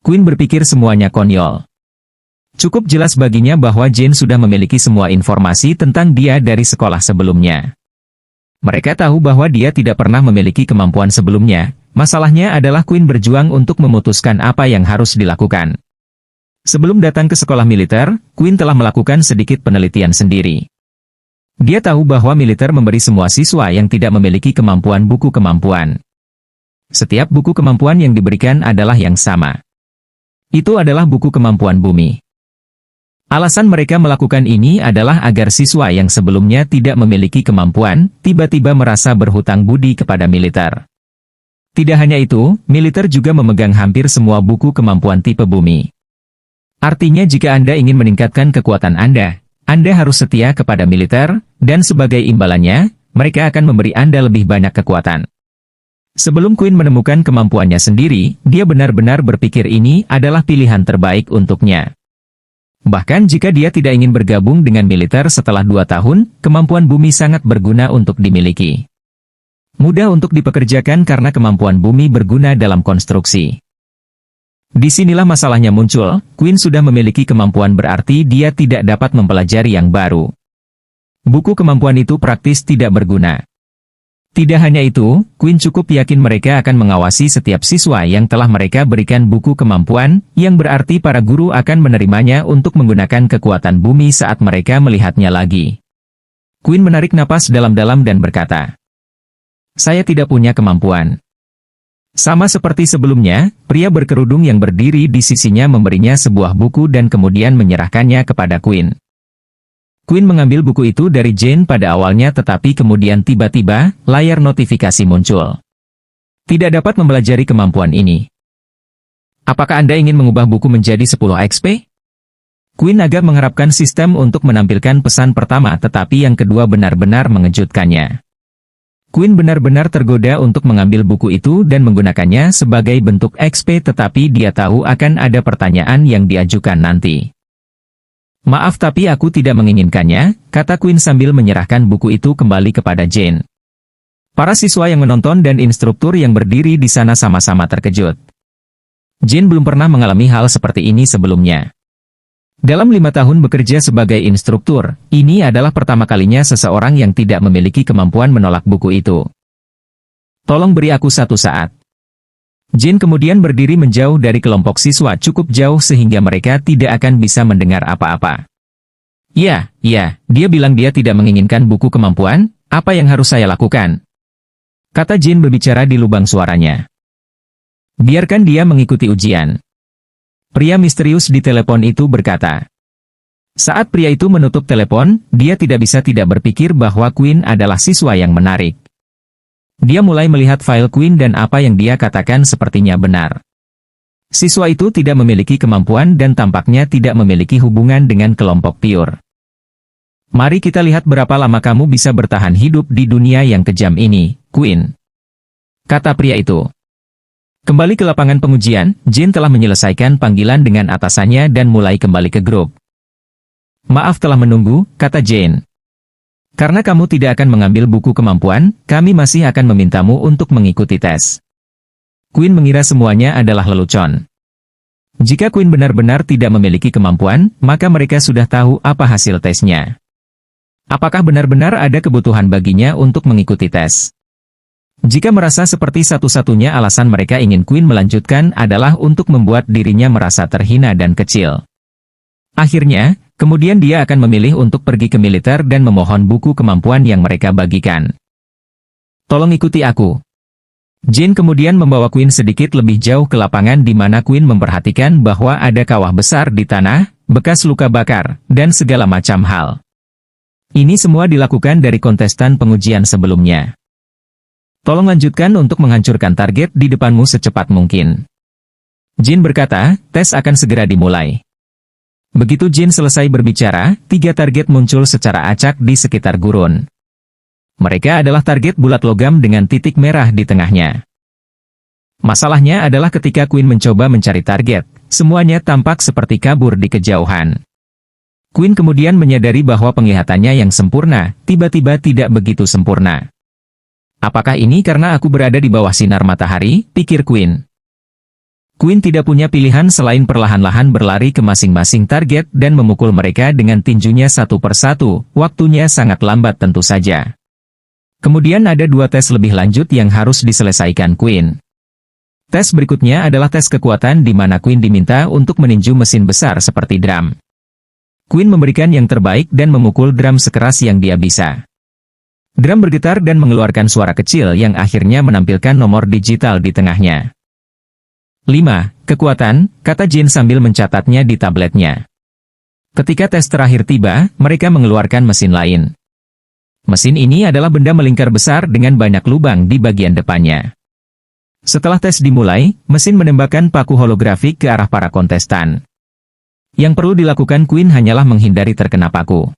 Queen berpikir semuanya konyol. Cukup jelas baginya bahwa Jane sudah memiliki semua informasi tentang dia dari sekolah sebelumnya. Mereka tahu bahwa dia tidak pernah memiliki kemampuan sebelumnya, masalahnya adalah Queen berjuang untuk memutuskan apa yang harus dilakukan. Sebelum datang ke sekolah militer, Queen telah melakukan sedikit penelitian sendiri. Dia tahu bahwa militer memberi semua siswa yang tidak memiliki kemampuan buku kemampuan. Setiap buku kemampuan yang diberikan adalah yang sama. Itu adalah buku kemampuan bumi. Alasan mereka melakukan ini adalah agar siswa yang sebelumnya tidak memiliki kemampuan, tiba-tiba merasa berhutang budi kepada militer. Tidak hanya itu, militer juga memegang hampir semua buku kemampuan tipe bumi. Artinya jika Anda ingin meningkatkan kekuatan Anda harus setia kepada militer, dan sebagai imbalannya, mereka akan memberi Anda lebih banyak kekuatan. Sebelum Queen menemukan kemampuannya sendiri, dia benar-benar berpikir ini adalah pilihan terbaik untuknya. Bahkan jika dia tidak ingin bergabung dengan militer setelah 2 tahun, kemampuan bumi sangat berguna untuk dimiliki. Mudah untuk dipekerjakan karena kemampuan bumi berguna dalam konstruksi. Disinilah masalahnya muncul, Queen sudah memiliki kemampuan berarti dia tidak dapat mempelajari yang baru. Buku kemampuan itu praktis tidak berguna. Tidak hanya itu, Queen cukup yakin mereka akan mengawasi setiap siswa yang telah mereka berikan buku kemampuan, yang berarti para guru akan menerimanya untuk menggunakan kekuatan bumi saat mereka melihatnya lagi. Queen menarik napas dalam-dalam dan berkata, "Saya tidak punya kemampuan." Sama seperti sebelumnya, pria berkerudung yang berdiri di sisinya memberinya sebuah buku dan kemudian menyerahkannya kepada Queen. Queen mengambil buku itu dari Jane pada awalnya tetapi kemudian tiba-tiba, layar notifikasi muncul. Tidak dapat mempelajari kemampuan ini. Apakah Anda ingin mengubah buku menjadi 10 XP? Queen agak mengharapkan sistem untuk menampilkan pesan pertama tetapi yang kedua benar-benar mengejutkannya. Queen benar-benar tergoda untuk mengambil buku itu dan menggunakannya sebagai bentuk XP tetapi dia tahu akan ada pertanyaan yang diajukan nanti. "Maaf tapi aku tidak menginginkannya," kata Queen sambil menyerahkan buku itu kembali kepada Jane. Para siswa yang menonton dan instruktur yang berdiri di sana sama-sama terkejut. Jane belum pernah mengalami hal seperti ini sebelumnya. Dalam 5 tahun bekerja sebagai instruktur, ini adalah pertama kalinya seseorang yang tidak memiliki kemampuan menolak buku itu. "Tolong beri aku satu saat." Jane kemudian berdiri menjauh dari kelompok siswa cukup jauh sehingga mereka tidak akan bisa mendengar apa-apa. Ya, dia bilang dia tidak menginginkan buku kemampuan, apa yang harus saya lakukan?" Kata Jane berbicara di lubang suaranya. "Biarkan dia mengikuti ujian." Pria misterius di telepon itu berkata. Saat pria itu menutup telepon, dia tidak bisa tidak berpikir bahwa Queen adalah siswa yang menarik. Dia mulai melihat file Queen dan apa yang dia katakan sepertinya benar. Siswa itu tidak memiliki kemampuan dan tampaknya tidak memiliki hubungan dengan kelompok pure. "Mari kita lihat berapa lama kamu bisa bertahan hidup di dunia yang kejam ini, Queen," kata pria itu. Kembali ke lapangan pengujian, Jane telah menyelesaikan panggilan dengan atasannya dan mulai kembali ke grup. "Maaf telah menunggu," kata Jane. "Karena kamu tidak akan mengambil buku kemampuan, kami masih akan memintamu untuk mengikuti tes." Queen mengira semuanya adalah lelucon. Jika Queen benar-benar tidak memiliki kemampuan, maka mereka sudah tahu apa hasil tesnya. Apakah benar-benar ada kebutuhan baginya untuk mengikuti tes? Jika merasa seperti satu-satunya alasan mereka ingin Queen melanjutkan adalah untuk membuat dirinya merasa terhina dan kecil. Akhirnya, kemudian dia akan memilih untuk pergi ke militer dan memohon buku kemampuan yang mereka bagikan. "Tolong ikuti aku." Jane kemudian membawa Queen sedikit lebih jauh ke lapangan di mana Queen memperhatikan bahwa ada kawah besar di tanah, bekas luka bakar, dan segala macam hal. Ini semua dilakukan dari kontestan pengujian sebelumnya. "Tolong lanjutkan untuk menghancurkan target di depanmu secepat mungkin." Jane berkata, "Tes akan segera dimulai." Begitu Jane selesai berbicara, 3 target muncul secara acak di sekitar gurun. Mereka adalah target bulat logam dengan titik merah di tengahnya. Masalahnya adalah ketika Queen mencoba mencari target, semuanya tampak seperti kabur di kejauhan. Queen kemudian menyadari bahwa penglihatannya yang sempurna, tiba-tiba tidak begitu sempurna. "Apakah ini karena aku berada di bawah sinar matahari?" pikir Queen. Queen tidak punya pilihan selain perlahan-lahan berlari ke masing-masing target dan memukul mereka dengan tinjunya satu persatu. Waktunya sangat lambat tentu saja. Kemudian ada 2 tes lebih lanjut yang harus diselesaikan Queen. Tes berikutnya adalah tes kekuatan di mana Queen diminta untuk meninju mesin besar seperti drum. Queen memberikan yang terbaik dan memukul drum sekeras yang dia bisa. Drum bergetar dan mengeluarkan suara kecil yang akhirnya menampilkan nomor digital di tengahnya. 5. Kekuatan, kata Jin sambil mencatatnya di tabletnya. Ketika tes terakhir tiba, mereka mengeluarkan mesin lain. Mesin ini adalah benda melingkar besar dengan banyak lubang di bagian depannya. Setelah tes dimulai, mesin menembakkan paku holografik ke arah para kontestan. Yang perlu dilakukan Queen hanyalah menghindari terkena paku.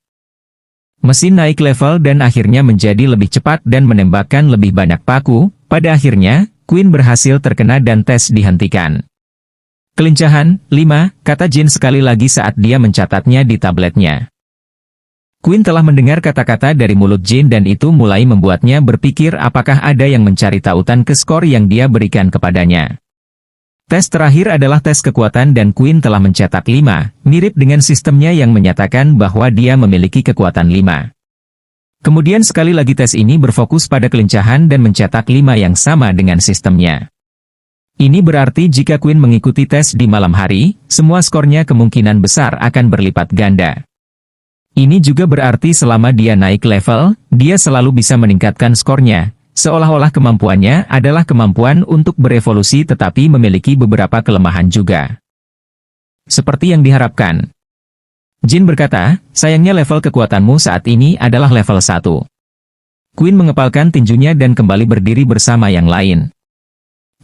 Mesin naik level dan akhirnya menjadi lebih cepat dan menembakkan lebih banyak paku. Pada akhirnya, Queen berhasil terkena dan tes dihentikan. Kelincahan, 5, kata Jin sekali lagi saat dia mencatatnya di tabletnya. Queen telah mendengar kata-kata dari mulut Jin dan itu mulai membuatnya berpikir apakah ada yang mencari tautan ke skor yang dia berikan kepadanya. Tes terakhir adalah tes kekuatan dan Queen telah mencetak 5, mirip dengan sistemnya yang menyatakan bahwa dia memiliki kekuatan 5. Kemudian sekali lagi tes ini berfokus pada kelincahan dan mencetak 5 yang sama dengan sistemnya. Ini berarti jika Queen mengikuti tes di malam hari, semua skornya kemungkinan besar akan berlipat ganda. Ini juga berarti selama dia naik level, dia selalu bisa meningkatkan skornya, seolah-olah kemampuannya adalah kemampuan untuk berevolusi tetapi memiliki beberapa kelemahan juga. Seperti yang diharapkan. Jin berkata, sayangnya level kekuatanmu saat ini adalah level 1. Queen mengepalkan tinjunya dan kembali berdiri bersama yang lain.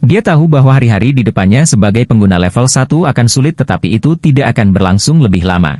Dia tahu bahwa hari-hari di depannya sebagai pengguna level 1 akan sulit tetapi itu tidak akan berlangsung lebih lama.